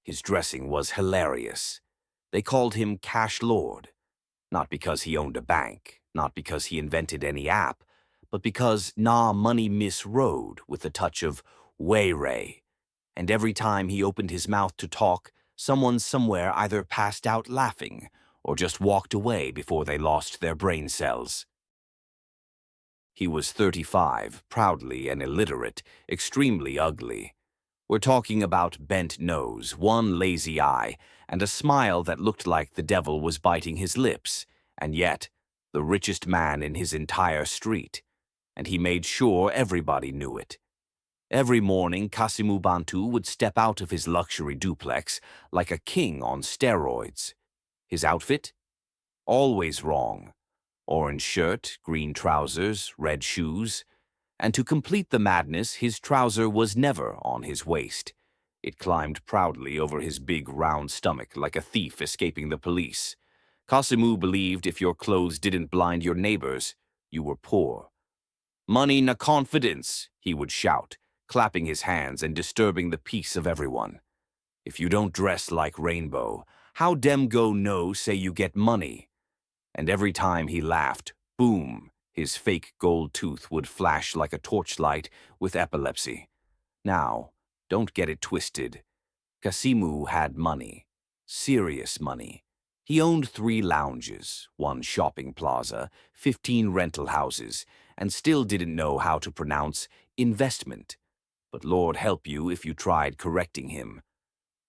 His dressing was hilarious. They called him Cash Lord, not because he owned a bank, not because he invented any app, but because money Miss Road with a touch of way ray. And every time he opened his mouth to talk, someone somewhere either passed out laughing or just walked away before they lost their brain cells. He was 35, proudly and illiterate, extremely ugly. We're talking about bent nose, one lazy eye, and a smile that looked like the devil was biting his lips, and yet the richest man in his entire street. And he made sure everybody knew it. Every morning, Kasimu Bantu would step out of his luxury duplex like a king on steroids. His outfit? Always wrong. Orange shirt, green trousers, red shoes. And to complete the madness, his trouser was never on his waist. It climbed proudly over his big round stomach like a thief escaping the police. Kasimu believed if your clothes didn't blind your neighbors, you were poor. "Money na confidence," he would shout, clapping his hands and disturbing the peace of everyone. "If you don't dress like Rainbow, how dem go know say you get money?" And every time he laughed, boom, his fake gold tooth would flash like a torchlight with epilepsy. Now, don't get it twisted. Kasimu had money. Serious money. He owned 3 lounges, 1 shopping plaza, 15 rental houses, and still didn't know how to pronounce investment. But Lord help you if you tried correcting him.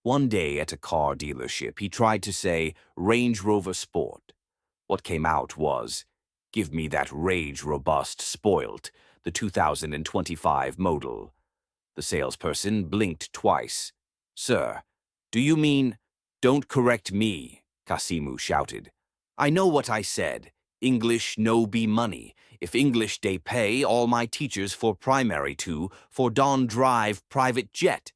One day at a car dealership, he tried to say Range Rover Sport. What came out was, "Give me that Rage Robust Spoilt, the 2025 model." The salesperson blinked twice. "Sir, do you mean—" "Don't correct me," Kasimu shouted. "I know what I said. English no be money. If English they pay all my teachers for primary to, for don drive private jet."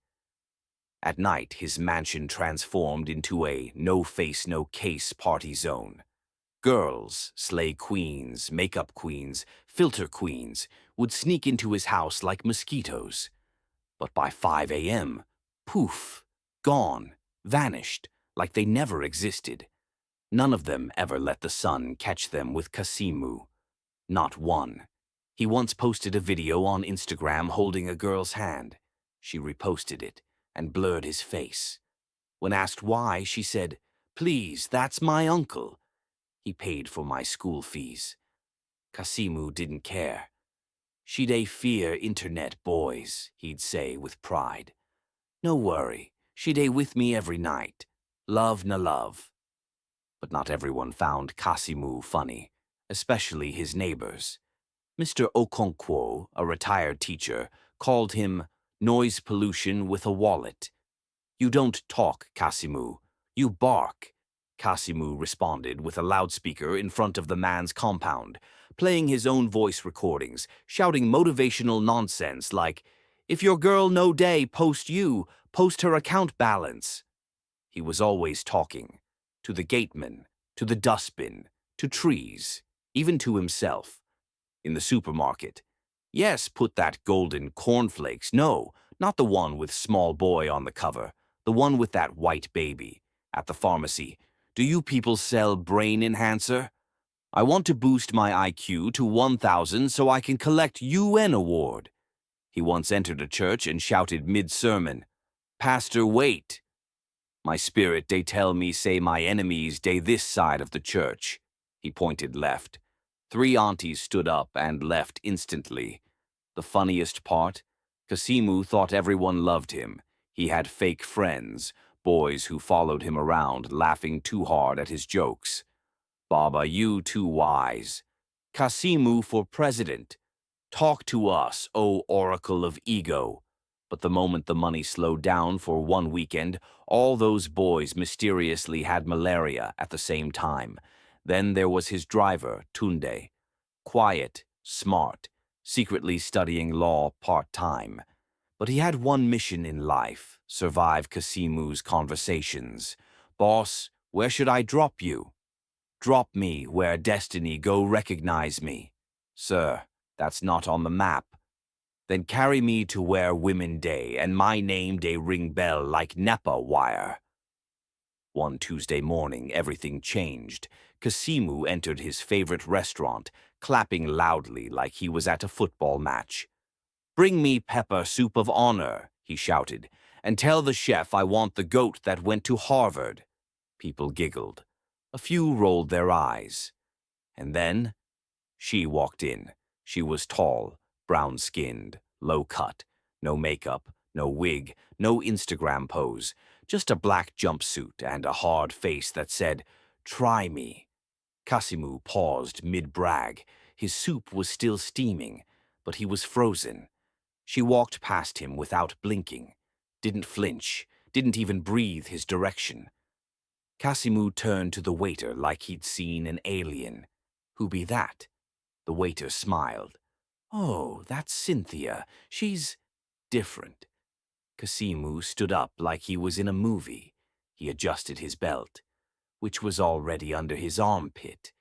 At night, his mansion transformed into a no-face, no-case party zone. Girls, slay queens, makeup queens, filter queens, would sneak into his house like mosquitoes. But by 5 a.m., poof, gone, vanished, like they never existed. None of them ever let the sun catch them with Kasimu. Not one. He once posted a video on Instagram holding a girl's hand. She reposted it and blurred his face. When asked why, she said, "Please, that's my uncle. He paid for my school fees." Kasimu didn't care. "She dey fear internet boys," he'd say with pride. "No worry, she dey with me every night. Love na love." But not everyone found Kasimu funny, especially his neighbors. Mr. Okonkwo, a retired teacher, called him noise pollution with a wallet. "You don't talk, Kasimu. You bark." Kasimu responded with a loudspeaker in front of the man's compound, playing his own voice recordings, shouting motivational nonsense like, "If your girl no day post you, post her account balance." He was always talking. To the gateman, to the dustbin, to trees, even to himself. In the supermarket. "Yes, put that golden cornflakes. No, not the one with small boy on the cover. The one with that white baby." At the pharmacy. "Do you people sell brain enhancer? I want to boost my IQ to 1,000 so I can collect UN award." He once entered a church and shouted mid-sermon, "Pastor, wait. My spirit, they tell me say my enemies, they this side of the church." He pointed left. 3 aunties stood up and left instantly. The funniest part? Kasimu thought everyone loved him. He had fake friends, boys who followed him around, laughing too hard at his jokes. "Baba, you too wise. Kasimu for president. Talk to us, O oracle of ego." But the moment the money slowed down for one weekend, all those boys mysteriously had malaria at the same time. Then there was his driver, Tunde. Quiet, smart, secretly studying law part-time. But he had one mission in life, survive Kasimu's conversations. "Boss, where should I drop you?" "Drop me where destiny go recognize me." "Sir, that's not on the map." Then carry me to where women day, and my name dey ring bell like Nepa wire. One Tuesday morning, everything changed. Kasimu entered his favorite restaurant, clapping loudly like he was at a football match. "Bring me pepper soup of honor," he shouted, "and tell the chef I want the goat that went to Harvard." People giggled. A few rolled their eyes. And then she walked in. She was tall, brown-skinned, low-cut, no makeup, no wig, no Instagram pose, just a black jumpsuit and a hard face that said, "Try me." Kasimu paused mid-brag. His soup was still steaming, but he was frozen. She walked past him without blinking, didn't flinch, didn't even breathe his direction. Kasimu turned to the waiter like he'd seen an alien. "Who be that?" The waiter smiled. "Oh, that's Cynthia. She's different." Kasimu stood up like he was in a movie. He adjusted his belt, which was already under his armpit,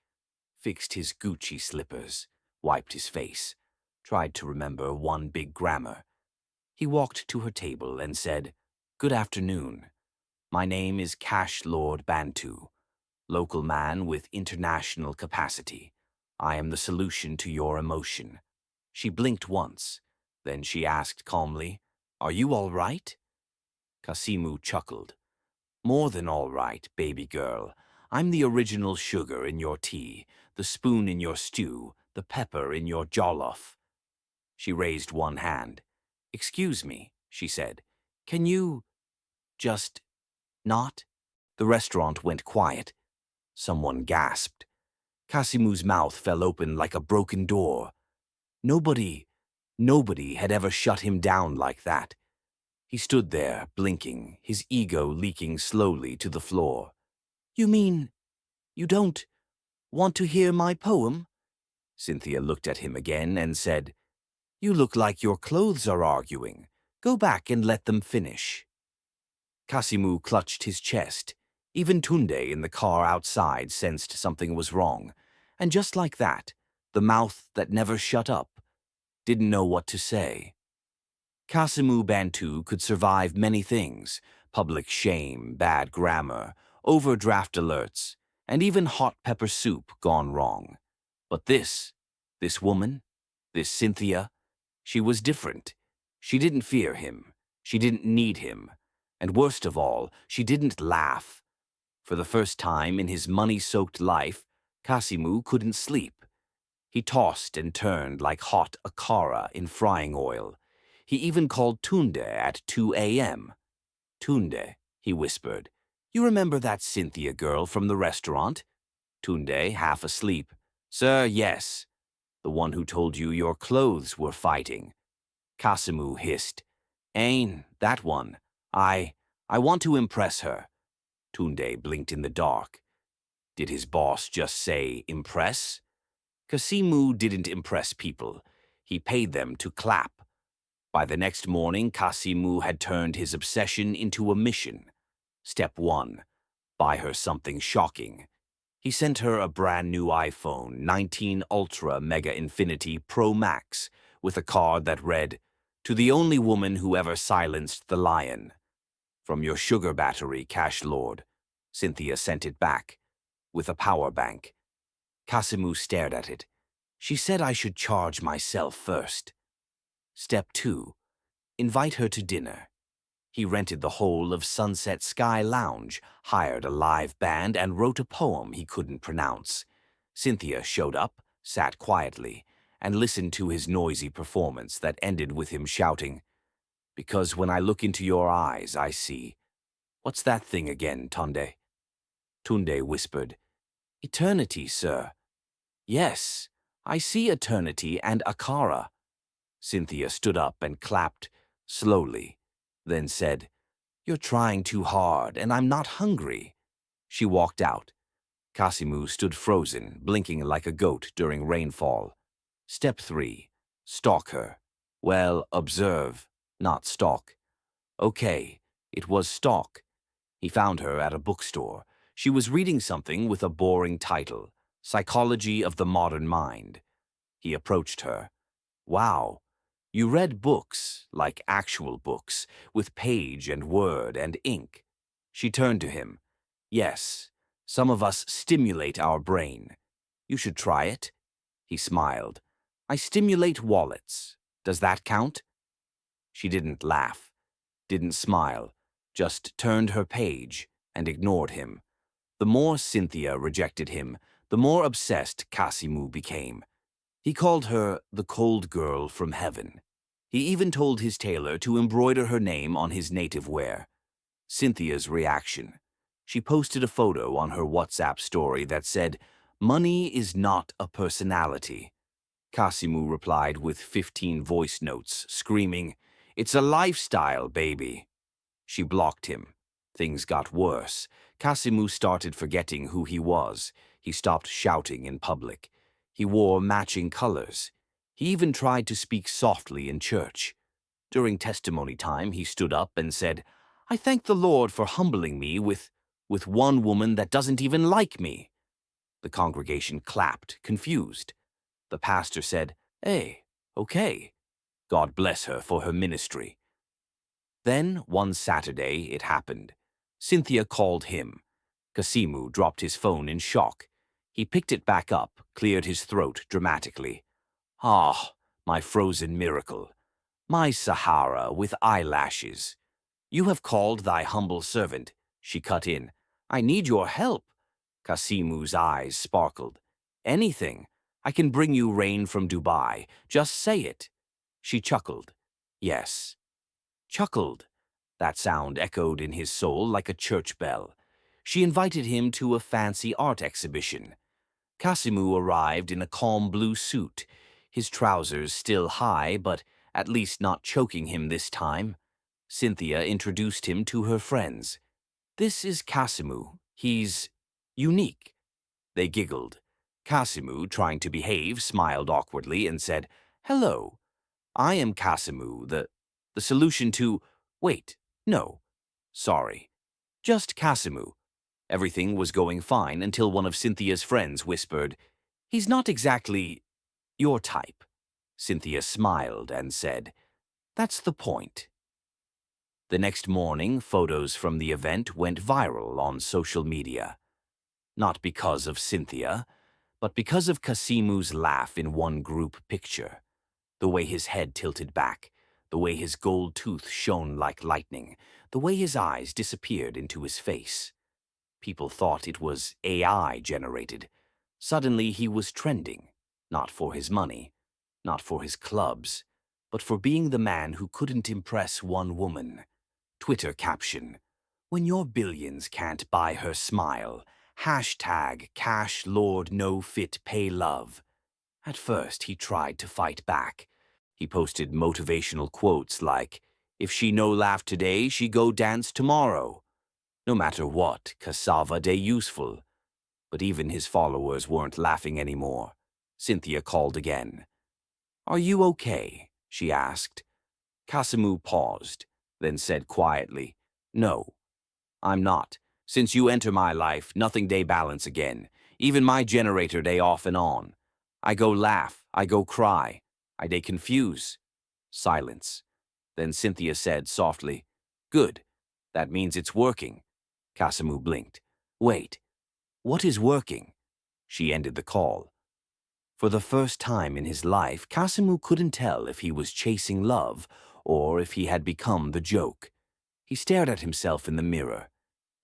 fixed his Gucci slippers, wiped his face, tried to remember one big grammar. He walked to her table and said, "Good afternoon. My name is Cash Lord Bantu, local man with international capacity. I am the solution to your emotion." She blinked once. Then she asked calmly, "Are you all right?" Kasimu chuckled. "More than all right, baby girl. I'm the original sugar in your tea, the spoon in your stew, the pepper in your jollof." She raised one hand. "Excuse me," she said. "Can you just not?" The restaurant went quiet. Someone gasped. Kasimu's mouth fell open like a broken door. Nobody had ever shut him down like that. He stood there, blinking, his ego leaking slowly to the floor. "You mean you don't want to hear my poem?" Cynthia looked at him again and said, "You look like your clothes are arguing. Go back and let them finish." Kasimu clutched his chest. Even Tunde in the car outside sensed something was wrong. And just like that, the mouth that never shut up didn't know what to say. Kasimu Bantu could survive many things: public shame, bad grammar, overdraft alerts, and even hot pepper soup gone wrong. But this woman, this Cynthia, she was different. She didn't fear him. She didn't need him. And worst of all, she didn't laugh. For the first time in his money-soaked life, Kasimu couldn't sleep. He tossed and turned like hot akara in frying oil. He even called Tunde at 2 a.m. "Tunde," he whispered, "you remember that Cynthia girl from the restaurant?" Tunde, half asleep. "Sir, yes. The one who told you your clothes were fighting." Kasimu hissed, "Ain, that one. I want to impress her." Tunde blinked in the dark. Did his boss just say impress? Kasimu didn't impress people. He paid them to clap. By the next morning, Kasimu had turned his obsession into a mission. Step 1. Buy her something shocking. He sent her a brand new iPhone 19 Ultra Mega Infinity Pro Max with a card that read, "To the only woman who ever silenced the lion. From your sugar battery, Cash Lord." Cynthia sent it back, with a power bank. Kasimu stared at it. "She said I should charge myself first." Step 2. Invite her to dinner. He rented the whole of Sunset Sky Lounge, hired a live band, and wrote a poem he couldn't pronounce. Cynthia showed up, sat quietly, and listened to his noisy performance that ended with him shouting, "Because when I look into your eyes, I see." "What's that thing again, Tunde?" Tunde whispered, "Eternity, sir." "Yes, I see eternity and Akara." Cynthia stood up and clapped, slowly, then said, "You're trying too hard, and I'm not hungry." She walked out. Kasimu stood frozen, blinking like a goat during rainfall. Step 3. Stalk her. Well, observe, not stalk. Okay, it was stalk. He found her at a bookstore. She was reading something with a boring title, Psychology of the Modern Mind. He approached her. "Wow, You read books, like actual books, with page and word and ink. She turned to him. Yes, some of us stimulate our brain. You should try it. He smiled. I stimulate wallets. Does that count? She didn't laugh, didn't smile, just turned her page and ignored him. The more Cynthia rejected him, the more obsessed Kasimu became. He called her the cold girl from heaven. He even told his tailor to embroider her name on his native wear. Cynthia's reaction. She posted a photo on her WhatsApp story that said, "Money is not a personality." Kasimu replied with 15 voice notes, screaming, "It's a lifestyle, baby." She blocked him. Things got worse. Kasimu started forgetting who he was. He stopped shouting in public. He wore matching colors. He even tried to speak softly in church. During testimony time, he stood up and said, "I thank the Lord for humbling me with one woman that doesn't even like me." The congregation clapped, confused. The pastor said, "Hey, okay. God bless her for her ministry." Then, one Saturday, it happened. Cynthia called him. Kasimu dropped his phone in shock. He picked it back up, cleared his throat dramatically. "Ah, my frozen miracle. My Sahara with eyelashes. You have called thy humble servant." She cut in. "I need your help." Kasimu's eyes sparkled. "Anything. I can bring you rain from Dubai. Just say it." She chuckled. "Yes." Chuckled. That sound echoed in his soul like a church bell. She invited him to a fancy art exhibition. Kasimu arrived in a calm blue suit, his trousers still high, but at least not choking him this time. Cynthia introduced him to her friends. "This is Kasimu. He's unique." They giggled. Kasimu, trying to behave, smiled awkwardly and said, "Hello. I am Kasimu, the solution to... Wait, no. Sorry. Just Kasimu." Everything was going fine until one of Cynthia's friends whispered, "He's not exactly your type." Cynthia smiled and said, "That's the point." The next morning, photos from the event went viral on social media. Not because of Cynthia, but because of Kasimu's laugh in one group picture. The way his head tilted back, the way his gold tooth shone like lightning, the way his eyes disappeared into his face. People thought it was AI generated. Suddenly he was trending, not for his money, not for his clubs, but for being the man who couldn't impress one woman. Twitter caption: "When your billions can't buy her smile, hashtag cash lord no fit pay love." At first he tried to fight back. He posted motivational quotes like, "If she no laugh today, she go dance tomorrow." No matter what, cassava day useful. But even his followers weren't laughing anymore. Cynthia called again. "Are you okay?" she asked. Kasimu paused, then said quietly, "No, I'm not. Since you enter my life, nothing day balance again. Even my generator day off and on. I go laugh, I go cry, I day confuse." Silence. Then Cynthia said softly, "Good. That means it's working." Kasimu blinked. "Wait, what is working?" She ended the call. For the first time in his life, Kasimu couldn't tell if he was chasing love or if he had become the joke. He stared at himself in the mirror.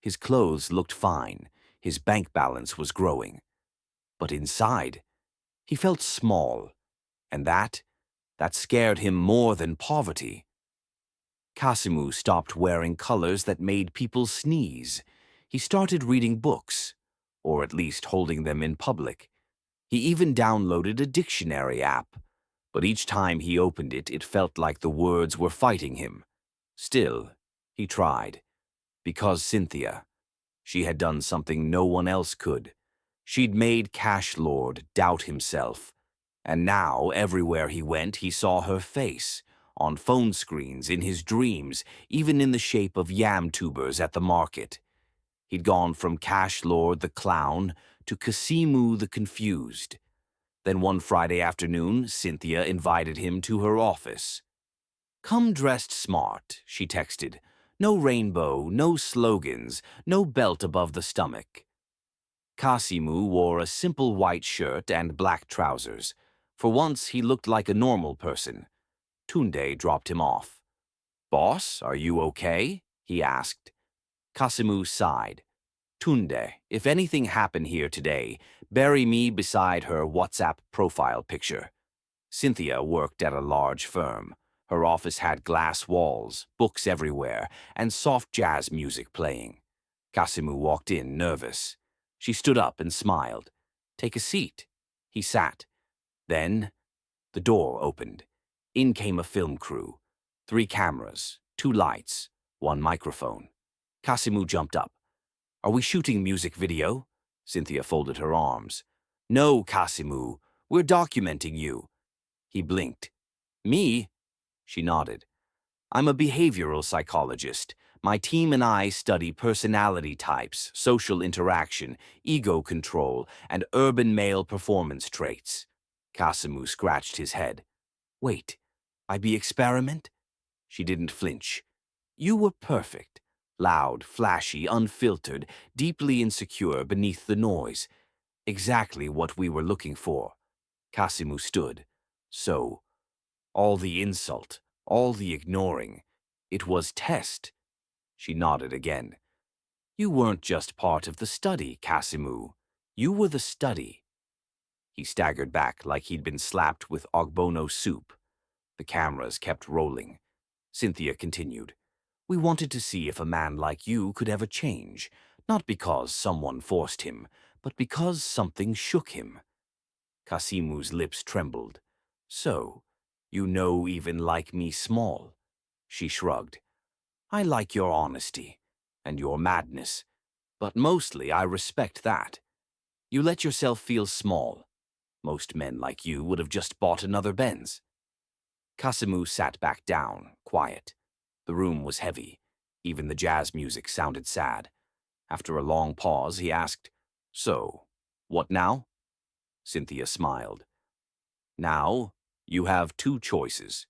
His clothes looked fine. His bank balance was growing. But inside, he felt small, and that scared him more than poverty. Kasimu stopped wearing colors that made people sneeze. He started reading books, or at least holding them in public. He even downloaded a dictionary app, but each time he opened it, it felt like the words were fighting him. Still, he tried. Because Cynthia. She had done something no one else could. She'd made Cash Lord doubt himself. And now, everywhere he went, he saw her face. On phone screens, in his dreams, even in the shape of yam tubers at the market. He'd gone from Cash Lord the clown to Kasimu the confused. Then one Friday afternoon, Cynthia invited him to her office. "Come dressed smart," she texted. "No rainbow, no slogans, no belt above the stomach." Kasimu wore a simple white shirt and black trousers. For once, he looked like a normal person. Tunde dropped him off. "Boss, are you okay?" he asked. Kasimu sighed. "Tunde, if anything happened here today, bury me beside her WhatsApp profile picture." Cynthia worked at a large firm. Her office had glass walls, books everywhere, and soft jazz music playing. Kasimu walked in, nervous. She stood up and smiled. "Take a seat." He sat. Then the door opened. In came a film crew. 3 cameras, 2 lights, 1 microphone. Kasimu jumped up. "Are we shooting music video?" Cynthia folded her arms. "No, Kasimu, we're documenting you." He blinked. "Me?" She nodded. "I'm a behavioral psychologist. My team and I study personality types, social interaction, ego control, and urban male performance traits." Kasimu scratched his head. "Wait, IB experiment?" She didn't flinch. "You were perfect. Loud, flashy, unfiltered, deeply insecure beneath the noise. Exactly what we were looking for." Kasimu stood. "So, all the insult, all the ignoring, it was test." She nodded again. "You weren't just part of the study, Kasimu. You were the study." He staggered back like he'd been slapped with ogbono soup. The cameras kept rolling. Cynthia continued. "We wanted to see if a man like you could ever change, not because someone forced him, but because something shook him." Kasimu's lips trembled. "So, you know even like me small?" She shrugged. "I like your honesty, and your madness, but mostly I respect that. You let yourself feel small. Most men like you would have just bought another Benz." Kasimu sat back down, quiet. The room was heavy. Even the jazz music sounded sad. After a long pause, he asked, "So, what now?" Cynthia smiled. "Now, you have 2 choices.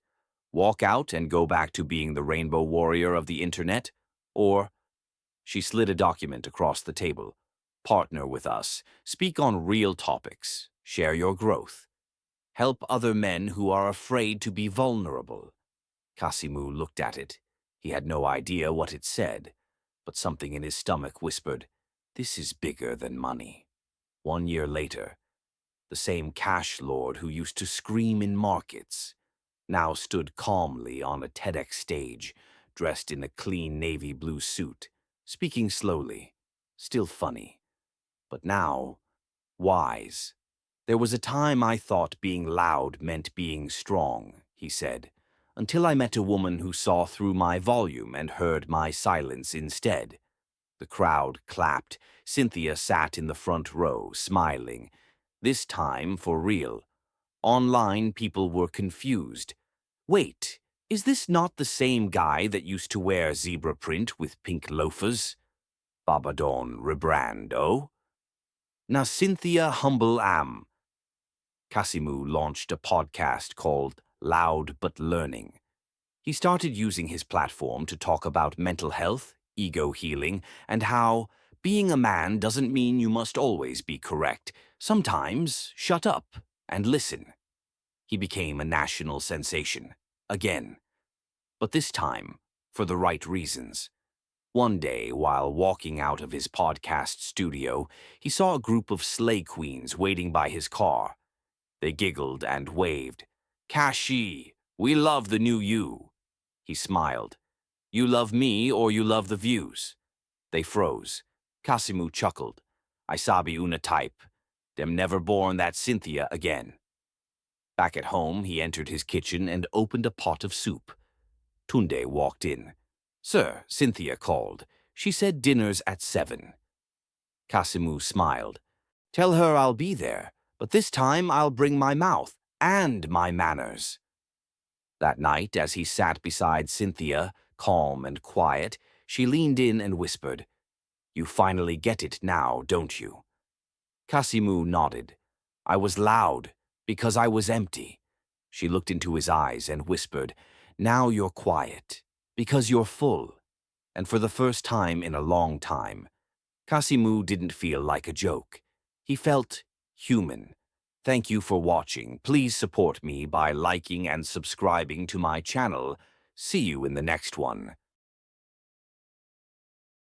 Walk out and go back to being the rainbow warrior of the internet, or—" She slid a document across the table. "Partner with us. Speak on real topics. Share your growth. Help other men who are afraid to be vulnerable." Kasimu looked at it. He had no idea what it said, but something in his stomach whispered, "This is bigger than money." 1 year later, the same cash lord who used to scream in markets now stood calmly on a TEDx stage, dressed in a clean navy blue suit, speaking slowly, still funny, but now wise. "There was a time I thought being loud meant being strong," he said, "until I met a woman who saw through my volume and heard my silence instead." The crowd clapped. Cynthia sat in the front row, smiling. This time for real. Online, people were confused. "Wait, is this not the same guy that used to wear zebra print with pink loafers?" "Babadon rebrand, oh?" "Na Cynthia humble am." Kasimu launched a podcast called Loud But Learning. He started using his platform to talk about mental health, ego healing, and how being a man doesn't mean you must always be correct. Sometimes, shut up and listen. He became a national sensation, again. But this time, for the right reasons. One day, while walking out of his podcast studio, he saw a group of slay queens waiting by his car. They giggled and waved. "Kashi, we love the new you." He smiled. "You love me or you love the views?" They froze. Kasimu chuckled. "I sabi una type. Dem never born that Cynthia again." Back at home, he entered his kitchen and opened a pot of soup. Tunde walked in. "Sir," Cynthia called. "She said dinner's at 7. Kasimu smiled. "Tell her I'll be there, but this time I'll bring my mouth and my manners." That night, as he sat beside Cynthia, calm and quiet, she leaned in and whispered, "You finally get it now, don't you?" Kasimu nodded. "I was loud, Because I was empty. She looked into his eyes and whispered, "Now you're quiet. Because you're full." And for the first time in a long time, Kasimu didn't feel like a joke. He felt human. Thank you for watching. Please support me by liking and subscribing to my channel. See you in the next one.